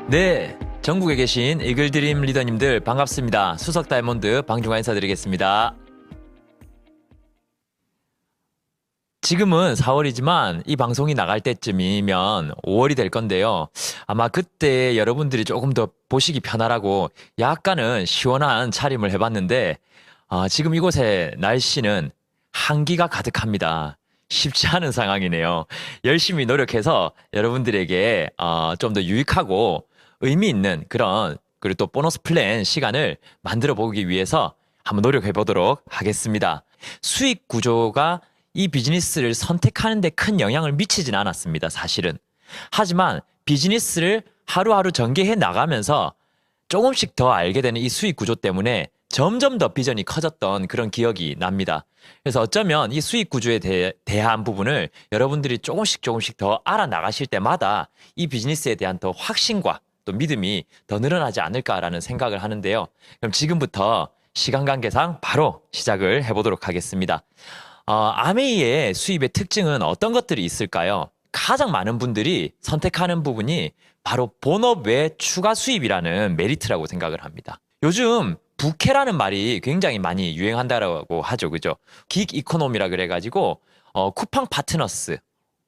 네, 전국에 계신 이글드림 리더님들 반갑습니다. 수석 다이몬드 방중환 인사드리겠습니다. 지금은 4월이지만 이 방송이 나갈 때쯤이면 5월이 될 건데요. 아마 그때 여러분들이 조금 더 보시기 편하라고 약간은 시원한 차림을 해봤는데 지금 이곳의 날씨는 한기가 가득합니다. 쉽지 않은 상황이네요. 열심히 노력해서 여러분들에게 좀 더 유익하고 의미 있는 그런 그리고 또 보너스 플랜 시간을 만들어 보기 위해서 한번 노력해 보도록 하겠습니다. 수익 구조가 이 비즈니스를 선택하는 데 큰 영향을 미치진 않았습니다, 사실은. 하지만 비즈니스를 하루하루 전개해 나가면서 조금씩 더 알게 되는 이 수익 구조 때문에 점점 더 비전이 커졌던 그런 기억이 납니다. 그래서 어쩌면 이 수익 구조에 대한 부분을 여러분들이 조금씩 더 알아나가실 때마다 이 비즈니스에 대한 더 확신과 또 믿음이 더 늘어나지 않을까라는 생각을 하는데요. 그럼 지금부터 시간 관계상 바로 시작을 해보도록 하겠습니다. 아메이의 수입의 특징은 어떤 것들이 있을까요? 가장 많은 분들이 선택하는 부분이 바로 본업 외 추가 수입이라는 메리트라고 생각을 합니다. 요즘 부캐라는 말이 굉장히 많이 유행한다라고 하죠. 그죠? 긱 이코노미라 그래가지고 쿠팡 파트너스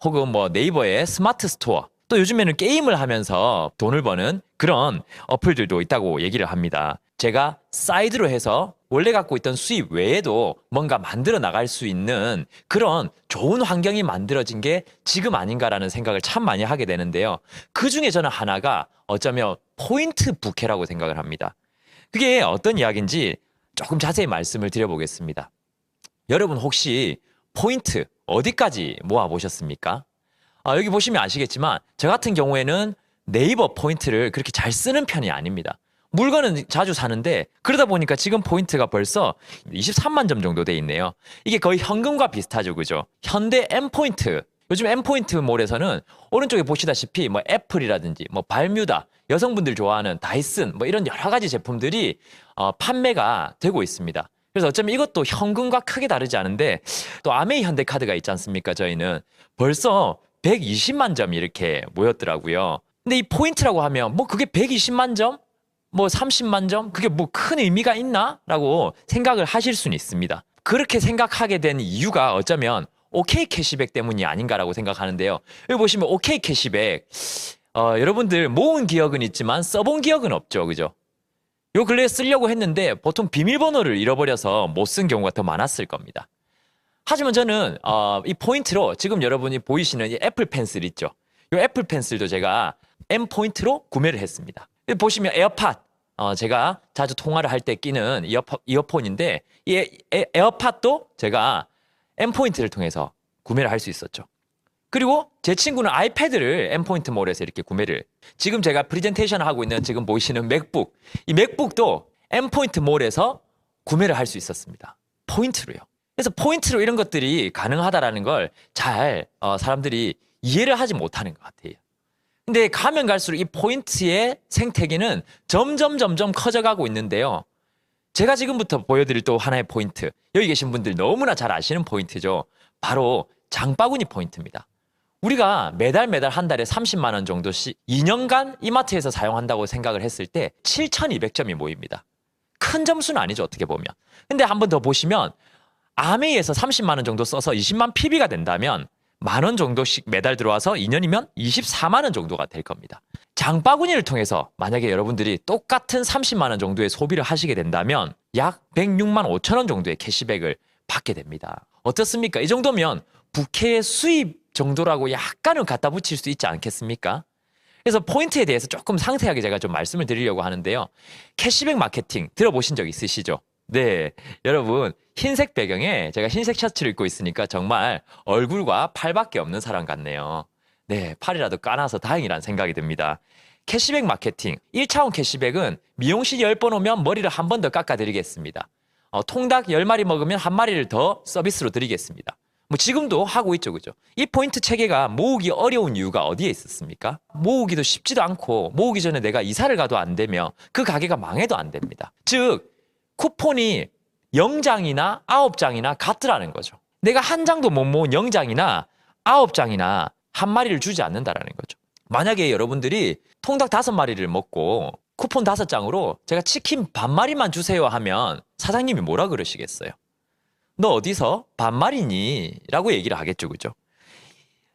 혹은 뭐 네이버의 스마트 스토어 또 요즘에는 게임을 하면서 돈을 버는 그런 어플들도 있다고 얘기를 합니다. 제가 사이드로 해서 원래 갖고 있던 수입 외에도 뭔가 만들어 나갈 수 있는 그런 좋은 환경이 만들어진 게 지금 아닌가라는 생각을 참 많이 하게 되는데요. 그 중에 저는 하나가 어쩌면 포인트 부캐라고 생각을 합니다. 그게 어떤 이야기인지 조금 자세히 말씀을 드려보겠습니다. 여러분 혹시 포인트 어디까지 모아보셨습니까? 여기 보시면 아시겠지만 저 같은 경우에는 네이버 포인트를 그렇게 잘 쓰는 편이 아닙니다. 물건은 자주 사는데 그러다 보니까 지금 포인트가 벌써 23만 점 정도 돼 있네요. 이게 거의 현금과 비슷하죠. 그죠? 현대 M포인트. 요즘 M포인트몰에서는 오른쪽에 보시다시피 뭐 애플이라든지 뭐 발뮤다, 여성분들 좋아하는 다이슨 뭐 이런 여러 가지 제품들이 판매가 되고 있습니다. 그래서 어쩌면 이것도 현금과 크게 다르지 않은데 또 아메이 현대카드가 있지 않습니까? 저희는 벌써 120만 점이 이렇게 모였더라고요. 근데 이 포인트라고 하면 뭐 그게 120만 점? 뭐 30만 점? 그게 뭐 큰 의미가 있나? 라고 생각을 하실 수는 있습니다. 그렇게 생각하게 된 이유가 어쩌면 OK 캐시백 때문이 아닌가라고 생각하는데요. 여기 보시면 OK 캐시백 여러분들 모은 기억은 있지만 써본 기억은 없죠. 그죠? 요 근래에 쓰려고 했는데 보통 비밀번호를 잃어버려서 못 쓴 경우가 더 많았을 겁니다. 하지만 저는 이 포인트로 지금 여러분이 보이시는 이 애플 펜슬 있죠. 이 애플 펜슬도 제가 M 포인트로 구매를 했습니다. 보시면 에어팟 제가 자주 통화를 할 때 끼는 이어폰인데 이 에어팟도 제가 M 포인트를 통해서 구매를 할 수 있었죠. 그리고 제 친구는 아이패드를 M 포인트 몰에서 이렇게 구매를 지금 제가 프레젠테이션을 하고 있는 지금 보이시는 맥북 이 맥북도 M 포인트 몰에서 구매를 할 수 있었습니다. 포인트로요. 그래서 포인트로 이런 것들이 가능하다라는 걸 잘 사람들이 이해를 하지 못하는 것 같아요. 근데 가면 갈수록 이 포인트의 생태계는 점점 커져가고 있는데요. 제가 지금부터 보여드릴 또 하나의 포인트. 여기 계신 분들 너무나 잘 아시는 포인트죠. 바로 장바구니 포인트입니다. 우리가 매달 한 달에 30만 원 정도씩 2년간 이마트에서 사용한다고 생각을 했을 때 7,200점이 모입니다. 큰 점수는 아니죠, 어떻게 보면. 근데 한번 더 보시면 아메이에서 30만 원 정도 써서 20만 PB가 된다면 만 원 정도씩 매달 들어와서 2년이면 24만 원 정도가 될 겁니다. 장바구니를 통해서 만약에 여러분들이 똑같은 30만 원 정도의 소비를 하시게 된다면 약 106만 5천 원 정도의 캐시백을 받게 됩니다. 어떻습니까? 이 정도면 부캐의 수입 정도라고 약간은 갖다 붙일 수 있지 않겠습니까? 그래서 포인트에 대해서 조금 상세하게 제가 좀 말씀을 드리려고 하는데요. 캐시백 마케팅 들어보신 적 있으시죠? 네, 여러분 흰색 배경에 제가 흰색 셔츠를 입고 있으니까 정말 얼굴과 팔밖에 없는 사람 같네요. 네, 팔이라도 까놔서 다행이란 생각이 듭니다. 캐시백 마케팅 1차원 캐시백은 미용실 10번 오면 머리를 한 번 더 깎아드리겠습니다. 통닭 10마리 먹으면 한 마리를 더 서비스로 드리겠습니다. 뭐 지금도 하고 있죠. 그죠? 이 포인트 체계가 모으기 어려운 이유가 어디에 있었습니까? 모으기도 쉽지도 않고 모으기 전에 내가 이사를 가도 안 되며 그 가게가 망해도 안 됩니다. 즉 쿠폰이 0장이나 9장이나 같더라는 거죠. 내가 한 장도 못 모은 0장이나 9장이나 한 마리를 주지 않는다라는 거죠. 만약에 여러분들이 통닭 5마리를 먹고 쿠폰 5장으로 제가 치킨 반마리만 주세요 하면 사장님이 뭐라 그러시겠어요? 너 어디서 반말이니? 라고 얘기를 하겠죠. 그죠?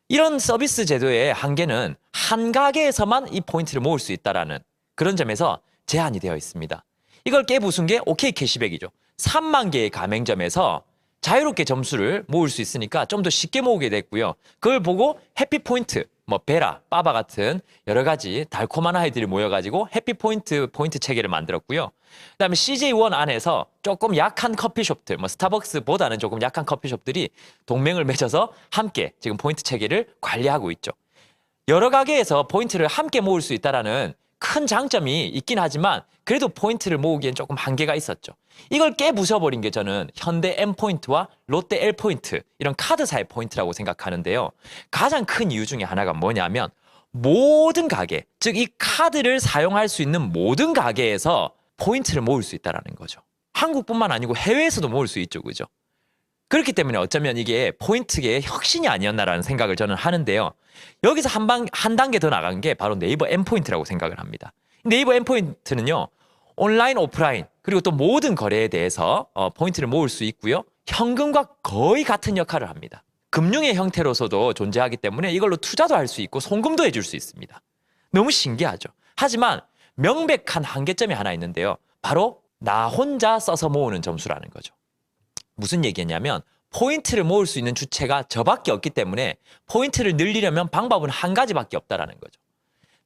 이런 서비스 제도의 한계는 한 가게에서만 이 포인트를 모을 수 있다라는 그런 점에서 제한이 되어 있습니다. 이걸 깨부순 게 OK 캐시백이죠. 3만 개의 가맹점에서 자유롭게 점수를 모을 수 있으니까 좀 더 쉽게 모으게 됐고요. 그걸 보고 해피포인트, 뭐 베라, 빠바 같은 여러 가지 달콤한 아이들이 모여가지고 해피포인트 포인트 체계를 만들었고요. 그다음에 CJ1 안에서 조금 약한 커피숍들, 뭐 스타벅스보다는 조금 약한 커피숍들이 동맹을 맺어서 함께 지금 포인트 체계를 관리하고 있죠. 여러 가게에서 포인트를 함께 모을 수 있다라는 큰 장점이 있긴 하지만 그래도 포인트를 모으기엔 조금 한계가 있었죠. 이걸 깨부숴버린 게 저는 현대 M포인트와 롯데 L포인트 이런 카드사의 포인트라고 생각하는데요. 가장 큰 이유 중에 하나가 뭐냐면 모든 가게, 즉 이 카드를 사용할 수 있는 모든 가게에서 포인트를 모을 수 있다는 거죠. 한국뿐만 아니고 해외에서도 모을 수 있죠. 그죠? 그렇기 때문에 어쩌면 이게 포인트계의 혁신이 아니었나라는 생각을 저는 하는데요. 여기서 한 단계 더 나간 게 바로 네이버 M포인트라고 생각을 합니다. 네이버 M포인트는요. 온라인, 오프라인 그리고 또 모든 거래에 대해서 포인트를 모을 수 있고요. 현금과 거의 같은 역할을 합니다. 금융의 형태로서도 존재하기 때문에 이걸로 투자도 할 수 있고 송금도 해줄 수 있습니다. 너무 신기하죠. 하지만 명백한 한계점이 하나 있는데요. 바로 나 혼자 써서 모으는 점수라는 거죠. 무슨 얘기냐면 포인트를 모을 수 있는 주체가 저밖에 없기 때문에 포인트를 늘리려면 방법은 한 가지밖에 없다라는 거죠.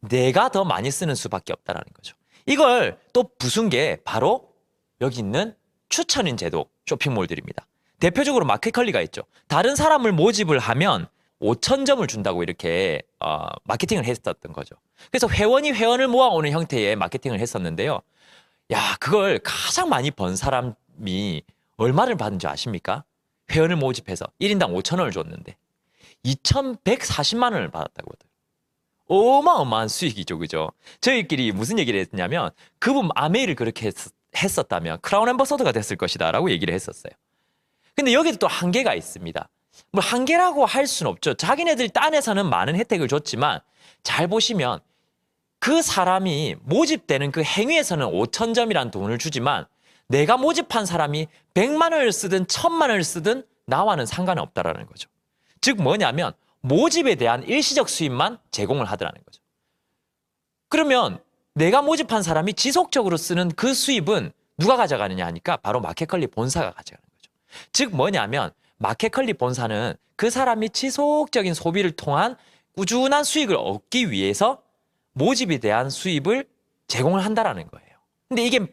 내가 더 많이 쓰는 수밖에 없다라는 거죠. 이걸 또 부순 게 바로 여기 있는 추천인 제도 쇼핑몰들입니다. 대표적으로 마켓컬리가 있죠. 다른 사람을 모집을 하면 5,000점을 준다고 이렇게 마케팅을 했었던 거죠. 그래서 회원이 회원을 모아오는 형태의 마케팅을 했었는데요. 야, 그걸 가장 많이 번 사람이 얼마를 받은지 아십니까? 회원을 모집해서 1인당 5,000원을 줬는데 2,140만 원을 받았다고 하더라고요. 어마어마한 수익이죠. 그죠? 저희끼리 무슨 얘기를 했냐면 그분 아메이를 그렇게 했었다면 크라운 앰버서더가 됐을 것이다 라고 얘기를 했었어요. 근데 여기도 또 한계가 있습니다. 뭐 한계라고 할 수는 없죠. 자기네들 딴에서는 많은 혜택을 줬지만 잘 보시면 그 사람이 모집되는 그 행위에서는 5,000점이라는 돈을 주지만 내가 모집한 사람이 100만 원을 쓰든 1,000만 원을 쓰든 나와는 상관이 없다라는 거죠. 즉 뭐냐면 모집에 대한 일시적 수입만 제공을 하더라는 거죠. 그러면 내가 모집한 사람이 지속적으로 쓰는 그 수입은 누가 가져가느냐 하니까 바로 마켓컬리 본사가 가져가는 거죠. 즉 뭐냐면 마켓컬리 본사는 그 사람이 지속적인 소비를 통한 꾸준한 수익을 얻기 위해서 모집에 대한 수입을 제공을 한다라는 거예요. 근데 이게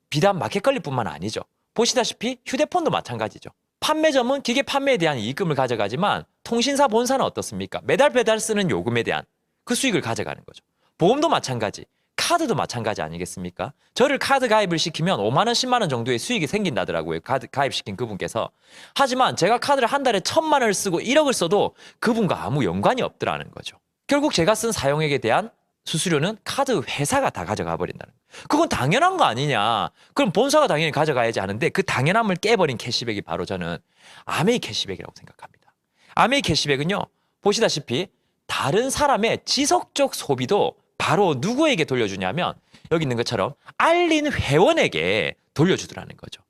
비단 마켓컬리뿐만 아니죠. 보시다시피 휴대폰도 마찬가지죠. 판매점은 기계 판매에 대한 이익금을 가져가지만 통신사 본사는 어떻습니까? 매달 배달 쓰는 요금에 대한 그 수익을 가져가는 거죠. 보험도 마찬가지, 카드도 마찬가지 아니겠습니까? 저를 카드 가입을 시키면 5만 원, 10만 원 정도의 수익이 생긴다더라고요. 카드 가입시킨 그분께서. 하지만 제가 카드를 한 달에 1,000만 원을 쓰고 1억을 써도 그분과 아무 연관이 없더라는 거죠. 결국 제가 쓴 사용액에 대한 수수료는 카드 회사가 다 가져가 버린다는 거예요. 그건 당연한 거 아니냐. 그럼 본사가 당연히 가져가야지 하는데 그 당연함을 깨버린 캐시백이 바로 저는 아메이 캐시백이라고 생각합니다. 아메이 캐시백은요. 보시다시피 다른 사람의 지속적 소비도 바로 누구에게 돌려주냐면 여기 있는 것처럼 알린 회원에게 돌려주더라는 거죠.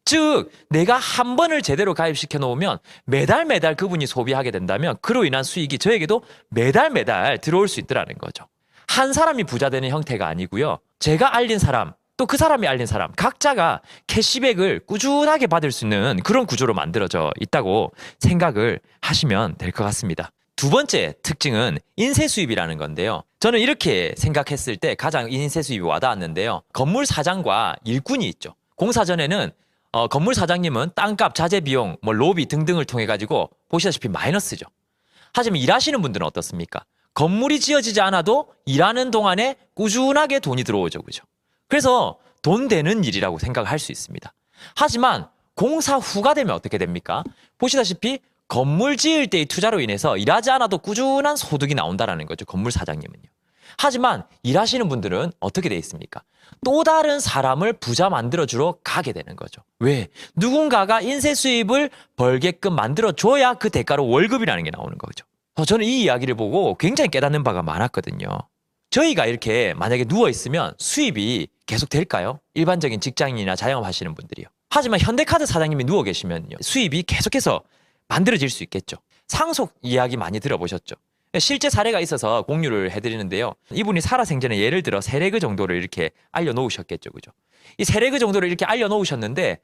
즉 내가 한 번을 제대로 가입시켜 놓으면 매달 그분이 소비하게 된다면 그로 인한 수익이 저에게도 매달 들어올 수 있더라는 거죠. 한 사람이 부자 되는 형태가 아니고요. 제가 알린 사람, 또 그 사람이 알린 사람 각자가 캐시백을 꾸준하게 받을 수 있는 그런 구조로 만들어져 있다고 생각을 하시면 될 것 같습니다. 두 번째 특징은 인쇄 수입이라는 건데요. 저는 이렇게 생각했을 때 가장 인쇄 수입이 와닿았는데요. 건물 사장과 일꾼이 있죠. 공사 전에는 건물 사장님은 땅값, 자재 비용, 뭐 로비 등등을 통해 가지고 보시다시피 마이너스죠. 하지만 일하시는 분들은 어떻습니까? 건물이 지어지지 않아도 일하는 동안에 꾸준하게 돈이 들어오죠. 그죠? 그래서 돈 되는 일이라고 생각할 수 있습니다. 하지만 공사 후가 되면 어떻게 됩니까? 보시다시피 건물 지을 때의 투자로 인해서 일하지 않아도 꾸준한 소득이 나온다는 거죠. 건물 사장님은요. 하지만 일하시는 분들은 어떻게 돼 있습니까? 또 다른 사람을 부자 만들어주러 가게 되는 거죠. 왜? 누군가가 인쇄 수입을 벌게끔 만들어줘야 그 대가로 월급이라는 게 나오는 거죠. 저는 이 이야기를 보고 굉장히 깨닫는 바가 많았거든요. 저희가 이렇게 만약에 누워있으면 수입이 계속 될까요? 일반적인 직장인이나 자영업 하시는 분들이요. 하지만 현대카드 사장님이 누워 계시면요. 수입이 계속해서 만들어질 수 있겠죠. 상속 이야기 많이 들어보셨죠? 실제 사례가 있어서 공유를 해드리는데요. 이분이 살아생전에 예를 들어 세레그 정도를 이렇게 알려놓으셨겠죠. 그죠? 이 세레그 정도를 이렇게 알려놓으셨는데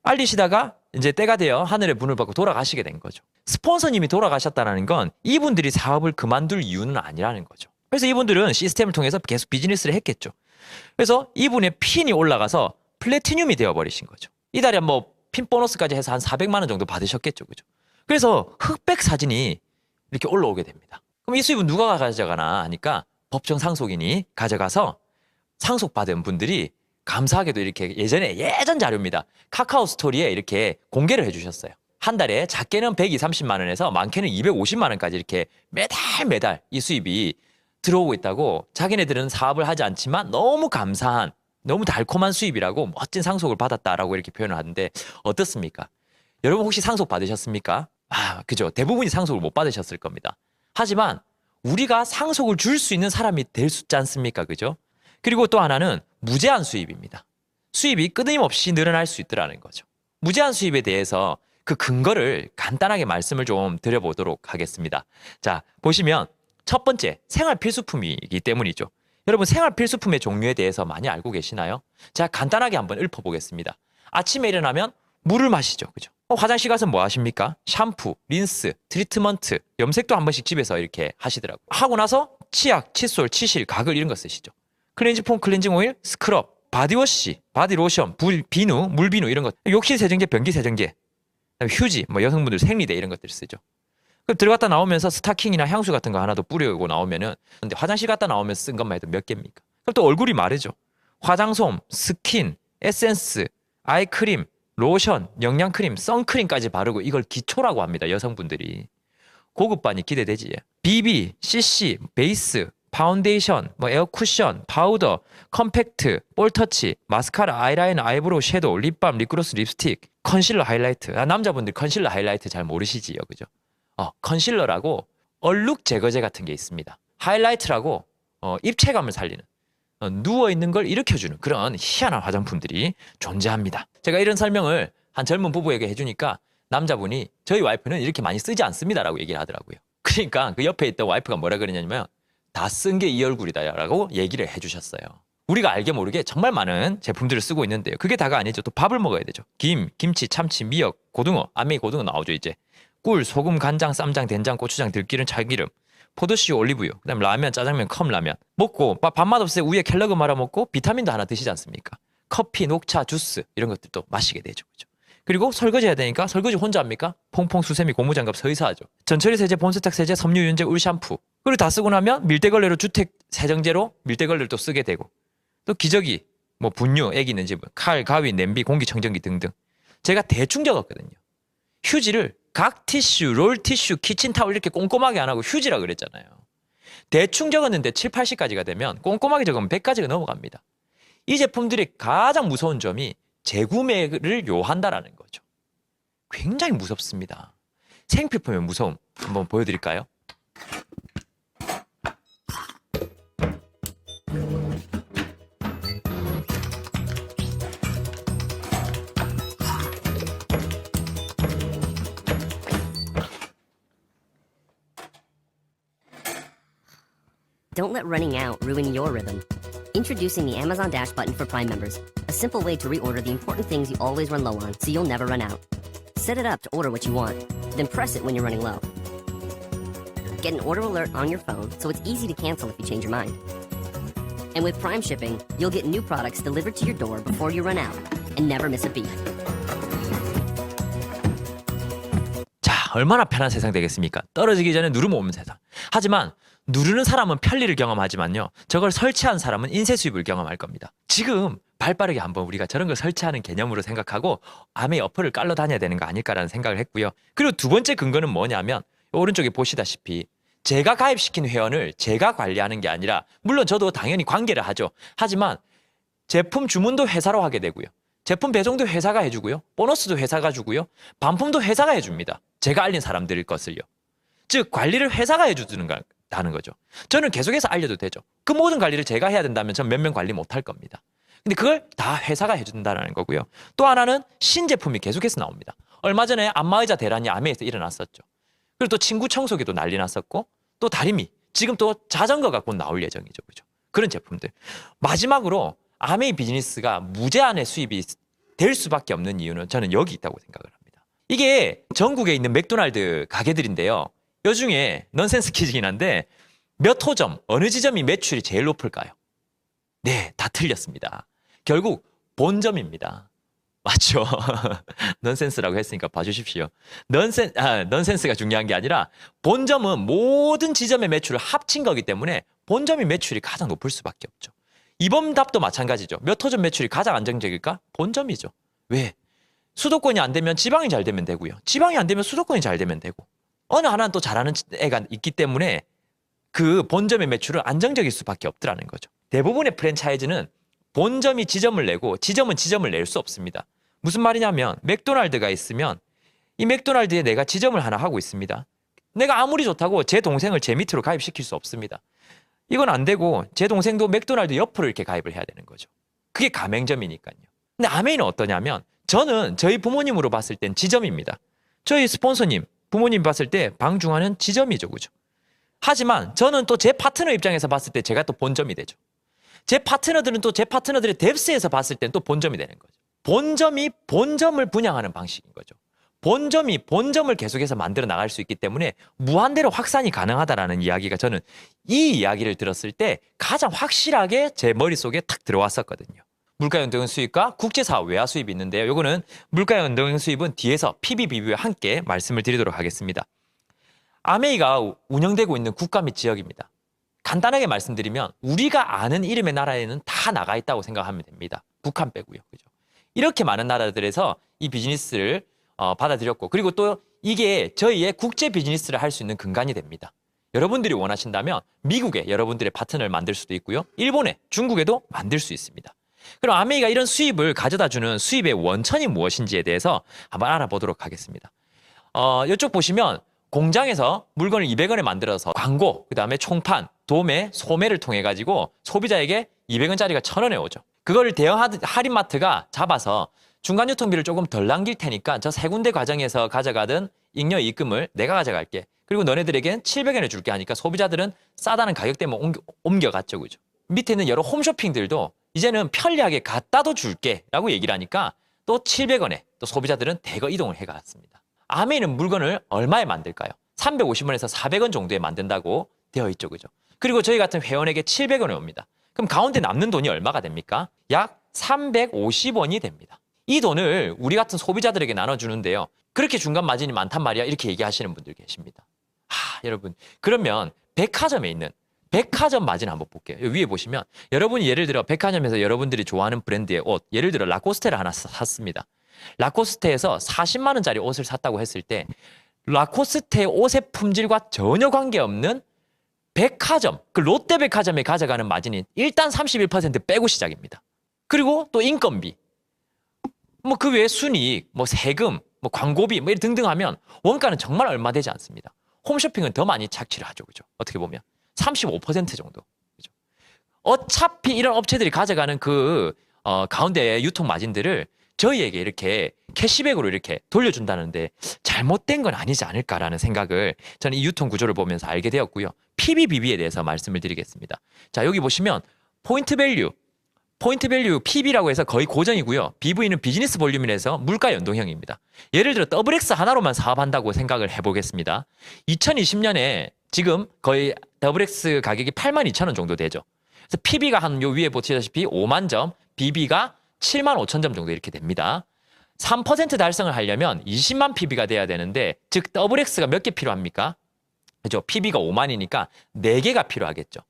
알리시다가 이제 때가 되어 하늘의 분을 받고 돌아가시게 된 거죠. 스폰서님이 돌아가셨다는 건 이분들이 사업을 그만둘 이유는 아니라는 거죠. 그래서 이분들은 시스템을 통해서 계속 비즈니스를 했겠죠. 그래서 이분의 핀이 올라가서 플래티늄이 되어버리신 거죠. 이달에 뭐 핀 보너스까지 해서 한 400만 원 정도 받으셨겠죠. 그죠? 그래서 흑백 사진이 이렇게 올라오게 됩니다. 그럼 이 수입은 누가 가져가나 하니까 법정 상속인이 가져가서 상속받은 분들이 감사하게도 이렇게 예전 자료입니다. 카카오 스토리에 이렇게 공개를 해주셨어요. 한 달에 작게는 130만 원에서 많게는 250만 원까지 이렇게 매달 이 수입이 들어오고 있다고 자기네들은 사업을 하지 않지만 너무 감사한 너무 달콤한 수입이라고 멋진 상속을 받았다라고 이렇게 표현을 하는데 어떻습니까? 여러분 혹시 상속 받으셨습니까? 그죠. 대부분이 상속을 못 받으셨을 겁니다. 하지만 우리가 상속을 줄 수 있는 사람이 될 수 있지 않습니까? 그죠? 그리고 또 하나는 무제한 수입입니다. 수입이 끊임없이 늘어날 수 있더라는 거죠. 무제한 수입에 대해서 그 근거를 간단하게 말씀을 좀 드려보도록 하겠습니다. 자, 보시면 첫 번째, 생활 필수품이기 때문이죠. 여러분 생활 필수품의 종류에 대해서 많이 알고 계시나요? 제가 간단하게 한번 읊어보겠습니다. 아침에 일어나면 물을 마시죠. 그죠? 화장실 가서 뭐 하십니까? 샴푸, 린스, 트리트먼트, 염색도 한 번씩 집에서 이렇게 하시더라고요. 하고 나서 치약, 칫솔, 치실, 가글 이런 거 쓰시죠. 클렌징 폼, 클렌징 오일, 스크럽, 바디워시, 바디로션, 비누, 물비누 이런 것, 욕실 세정제, 변기 세정제, 휴지, 뭐 여성분들 생리대 이런 것들 쓰죠. 그럼 들어갔다 나오면서 스타킹이나 향수 같은 거 하나 더 뿌리고 나오면은 근데 화장실 갔다 나오면서 쓴 것만 해도 몇 개입니까? 그럼 또 얼굴이 마르죠. 화장솜, 스킨, 에센스, 아이크림, 로션, 영양크림, 선크림까지 바르고 이걸 기초라고 합니다. 여성분들이. 고급반이 기대되지. BB, CC, 베이스, 파운데이션, 뭐 에어 쿠션, 파우더, 컴팩트, 볼터치, 마스카라, 아이라이너, 아이브로우, 섀도우, 립밤, 립그로스, 립스틱, 컨실러, 하이라이트. 남자분들 컨실러, 하이라이트 잘 모르시지요. 그죠? 컨실러라고 얼룩 제거제 같은 게 있습니다. 하이라이트라고 입체감을 살리는 누워있는 걸 일으켜주는 그런 희한한 화장품들이 존재합니다. 제가 이런 설명을 한 젊은 부부에게 해주니까 남자분이 저희 와이프는 이렇게 많이 쓰지 않습니다라고 얘기를 하더라고요. 그러니까 그 옆에 있던 와이프가 뭐라 그러냐면 다 쓴 게 이 얼굴이다 라고 얘기를 해주셨어요. 우리가 알게 모르게 정말 많은 제품들을 쓰고 있는데요. 그게 다가 아니죠. 또 밥을 먹어야 되죠. 김, 김치, 참치, 미역, 고등어, 아메이 고등어 나오죠 이제. 꿀, 소금, 간장, 쌈장, 된장, 고추장, 들기름, 참기름, 포도씨유, 올리브유, 그다음 라면, 짜장면, 컵라면 먹고 밥맛 없을 때 위에 캘러그 말아 먹고 비타민도 하나 드시지 않습니까? 커피, 녹차, 주스 이런 것들도 마시게 되죠. 그죠? 그리고 설거지 해야 되니까 설거지 혼자 합니까? 퐁퐁, 수세미, 고무장갑, 서의사하죠. 전처리 세제, 본세탁 세제, 섬유 유연제, 울 샴푸. 그리고 다 쓰고 나면 밀대걸레로 주택 세정제로 밀대걸레를 또 쓰게 되고 또 기저귀, 뭐 분유, 애기 있는 집은 칼, 가위, 냄비, 공기청정기 등등. 제가 대충 적었거든요. 휴지를 각 티슈, 롤 티슈, 키친타올 이렇게 꼼꼼하게 안 하고 휴지라 그랬잖아요. 대충 적었는데 7, 80가지가 되면 꼼꼼하게 적으면 100가지가 넘어갑니다. 이 제품들이 가장 무서운 점이 재구매를 요한다라는 거죠. 굉장히 무섭습니다. 생필품의 무서움 한번 보여드릴까요? Don't let running out ruin your rhythm. Introducing the Amazon Dash button for Prime members. A simple way to reorder the important things you always run low on so you'll never run out. Set it up to order what you want, then press it when you're running low. Get an order alert on your phone so it's easy to cancel if you change your mind. And with Prime shipping, you'll get new products delivered to your door before you run out and never miss a beat. 자, 얼마나 편한 세상 되겠습니까? 떨어지기 전에 누르면 오는 세상. 하지만 누르는 사람은 편리를 경험하지만요. 저걸 설치한 사람은 인쇄 수입을 경험할 겁니다. 지금 발빠르게 한번 우리가 저런 걸 설치하는 개념으로 생각하고 암의 어플을 깔러 다녀야 되는 거 아닐까라는 생각을 했고요. 그리고 두 번째 근거는 뭐냐면 오른쪽에 보시다시피 제가 가입시킨 회원을 제가 관리하는 게 아니라 물론 저도 당연히 관계를 하죠. 하지만 제품 주문도 회사로 하게 되고요. 제품 배송도 회사가 해주고요. 보너스도 회사가 주고요. 반품도 회사가 해줍니다. 제가 알린 사람들 것을요. 즉 관리를 회사가 해주는 거죠. 저는 계속해서 알려도 되죠. 그 모든 관리를 제가 해야 된다면 전 몇 명 관리 못할 겁니다. 근데 그걸 다 회사가 해준다는 거고요. 또 하나는 신제품이 계속해서 나옵니다. 얼마 전에 안마의자 대란이 아메에서 일어났었죠. 그리고 또 친구 청소기도 난리 났었고 또 다리미, 지금 또 자전거가 곧 나올 예정이죠. 그죠? 그런 제품들. 마지막으로 아메이 비즈니스가 무제한의 수입이 될 수밖에 없는 이유는 저는 여기 있다고 생각을 합니다. 이게 전국에 있는 맥도날드 가게들인데요. 요 중에 넌센스 퀴즈긴 한데 몇 호점, 어느 지점이 매출이 제일 높을까요? 네, 다 틀렸습니다. 결국 본점입니다. 맞죠? 넌센스라고 했으니까 봐주십시오. 넌센스가 중요한 게 아니라 본점은 모든 지점의 매출을 합친 거기 때문에 본점이 매출이 가장 높을 수밖에 없죠. 이번 답도 마찬가지죠. 몇 호점 매출이 가장 안정적일까? 본점이죠. 왜? 수도권이 안 되면 지방이 잘 되면 되고요. 지방이 안 되면 수도권이 잘 되면 되고. 어느 하나는 또 잘하는 애가 있기 때문에 그 본점의 매출은 안정적일 수밖에 없더라는 거죠. 대부분의 프랜차이즈는 본점이 지점을 내고 지점은 지점을 낼 수 없습니다. 무슨 말이냐면 맥도날드가 있으면 이 맥도날드에 내가 지점을 하나 하고 있습니다. 내가 아무리 좋다고 제 동생을 제 밑으로 가입시킬 수 없습니다. 이건 안 되고 제 동생도 맥도날드 옆으로 이렇게 가입을 해야 되는 거죠. 그게 가맹점이니까요. 근데 아메이는 어떠냐면 저는 저희 부모님으로 봤을 땐 지점입니다. 저희 스폰서님, 부모님 봤을 때 방중환은 지점이죠. 그죠? 하지만 저는 또 제 파트너 입장에서 봤을 때 제가 또 본점이 되죠. 제 파트너들은 또 제 파트너들의 뎁스에서 봤을 땐 또 본점이 되는 거죠. 본점이 본점을 분양하는 방식인 거죠. 본점이 본점을 계속해서 만들어 나갈 수 있기 때문에 무한대로 확산이 가능하다라는 이야기가 저는 이 이야기를 들었을 때 가장 확실하게 제 머릿속에 탁 들어왔었거든요. 물가연동형 수입과 국제사업 외화 수입이 있는데요. 요거는 물가연동형 수입은 뒤에서 PBBB와 함께 말씀을 드리도록 하겠습니다. 아메이가 운영되고 있는 국가 및 지역입니다. 간단하게 말씀드리면 우리가 아는 이름의 나라에는 다 나가 있다고 생각하면 됩니다. 북한 빼고요. 그죠? 이렇게 많은 나라들에서 이 비즈니스를 받아들였고 그리고 또 이게 저희의 국제 비즈니스를 할 수 있는 근간이 됩니다. 여러분들이 원하신다면 미국에 여러분들의 파트너를 만들 수도 있고요. 일본에, 중국에도 만들 수 있습니다. 그럼 아메이가 이런 수입을 가져다주는 수입의 원천이 무엇인지에 대해서 한번 알아보도록 하겠습니다. 이쪽 보시면 공장에서 물건을 200원에 만들어서 광고, 그 다음에 총판, 도매, 소매를 통해 가지고 소비자에게 200원짜리가 1000원에 오죠. 그거를 대형 할인마트가 잡아서 중간 유통비를 조금 덜 남길 테니까 저 세 군데 과정에서 가져가던 잉여 입금을 내가 가져갈게. 그리고 너네들에겐 700원에 줄게 하니까 소비자들은 싸다는 가격 때문에 옮겨갔죠. 그죠? 밑에 있는 여러 홈쇼핑들도 이제는 편리하게 갖다도 줄게 라고 얘기를 하니까 또 700원에 또 소비자들은 대거 이동을 해갔습니다. 아메이는 물건을 얼마에 만들까요? 350원에서 400원 정도에 만든다고 되어 있죠. 그죠? 그리고 저희 같은 회원에게 700원에 옵니다. 그럼 가운데 남는 돈이 얼마가 됩니까? 약 350원이 됩니다. 이 돈을 우리 같은 소비자들에게 나눠주는데요. 그렇게 중간 마진이 많단 말이야 이렇게 얘기하시는 분들 계십니다. 여러분 그러면 백화점에 있는 백화점 마진 한번 볼게요. 여기 위에 보시면 여러분이 예를 들어 백화점에서 여러분들이 좋아하는 브랜드의 옷 예를 들어 라코스테를 하나 샀습니다. 라코스테에서 40만 원짜리 옷을 샀다고 했을 때 라코스테 옷의 품질과 전혀 관계없는 백화점, 그 롯데백화점에 가져가는 마진이 일단 31% 빼고 시작입니다. 그리고 또 인건비, 뭐 그 외에 순이익, 뭐 세금, 뭐 광고비, 뭐 등등 하면 원가는 정말 얼마 되지 않습니다. 홈쇼핑은 더 많이 착취를 하죠, 그죠? 어떻게 보면 35% 정도. 그죠? 어차피 이런 업체들이 가져가는 그 가운데 유통 마진들을 저희에게 이렇게 캐시백으로 이렇게 돌려준다는데 잘못된 건 아니지 않을까라는 생각을 저는 이 유통 구조를 보면서 알게 되었고요. PBBB에 대해서 말씀을 드리겠습니다. 자, 여기 보시면 포인트 밸류 PB라고 해서 거의 고정이고요. BV는 비즈니스 볼륨이라서 물가 연동형입니다. 예를 들어 WX 하나로만 사업한다고 생각을 해보겠습니다. 2020년에 지금 거의 WX 가격이 82,000원 정도 되죠. 그래서 PB가 한 요 위에 보시다시피 5만 점, BB가 7만 5천 점 정도 이렇게 됩니다. 3% 달성을 하려면 20만 PB가 돼야 되는데 즉 WX가 몇 개 필요합니까? 그죠? PB가 5만이니까 4개가 필요하겠죠.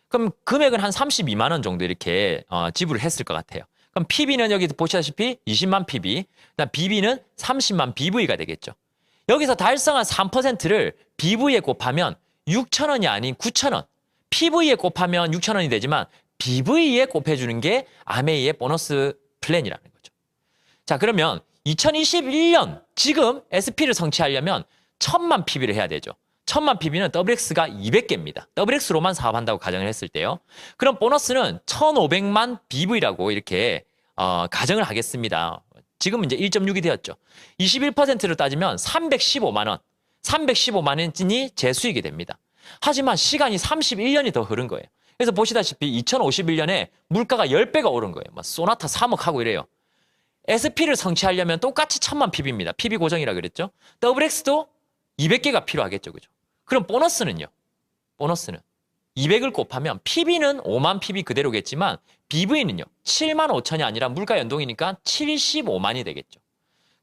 그럼 금액은 한 32만 원 정도 이렇게 지불을 했을 것 같아요. 그럼 PB는 여기 보시다시피 20만 PB, 그다음 BB는 30만 BV가 되겠죠. 여기서 달성한 3%를 BV에 곱하면 6,000원이 아닌 9,000원, PV에 곱하면 6,000원이 되지만 BV에 곱해주는 게 아메이의 보너스 플랜이라는 거죠. 자, 그러면 2021년 지금 SP를 성취하려면 1,000만 PB를 해야 되죠. 1000만 PB는 WX가 200개입니다. WX로만 사업한다고 가정을 했을 때요. 그럼 보너스는 1500만 BV라고 이렇게 가정을 하겠습니다. 지금은 이제 1.6이 되었죠. 21%로 따지면 315만 원. 315만 원이 제 수익이 됩니다. 하지만 시간이 31년이 더 흐른 거예요. 그래서 보시다시피 2051년에 물가가 10배가 오른 거예요. 막 소나타 3억 하고 이래요. SP를 성취하려면 똑같이 1000만 PB입니다. PB 고정이라 그랬죠. WX도 200개가 필요하겠죠. 그죠? 그럼 보너스는요? 보너스는 200을 곱하면 PB는 5만 PB 그대로겠지만 BV는요. 7만 5천이 아니라 물가 연동이니까 75만이 되겠죠.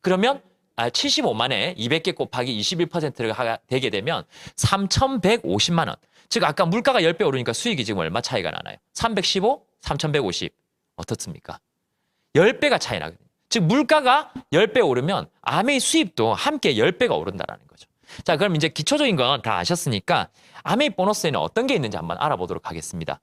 그러면 75만에 200개 곱하기 21%가 되게 되면 3,150만 원. 즉 아까 물가가 10배 오르니까 수익이 지금 얼마 차이가 나나요? 315, 3,150. 어떻습니까? 10배가 차이 나거든요. 즉 물가가 10배 오르면 아메이 수입도 함께 10배가 오른다는 거죠. 자, 그럼 이제 기초적인 건 다 아셨으니까 아메이 보너스에는 어떤 게 있는지 한번 알아보도록 하겠습니다.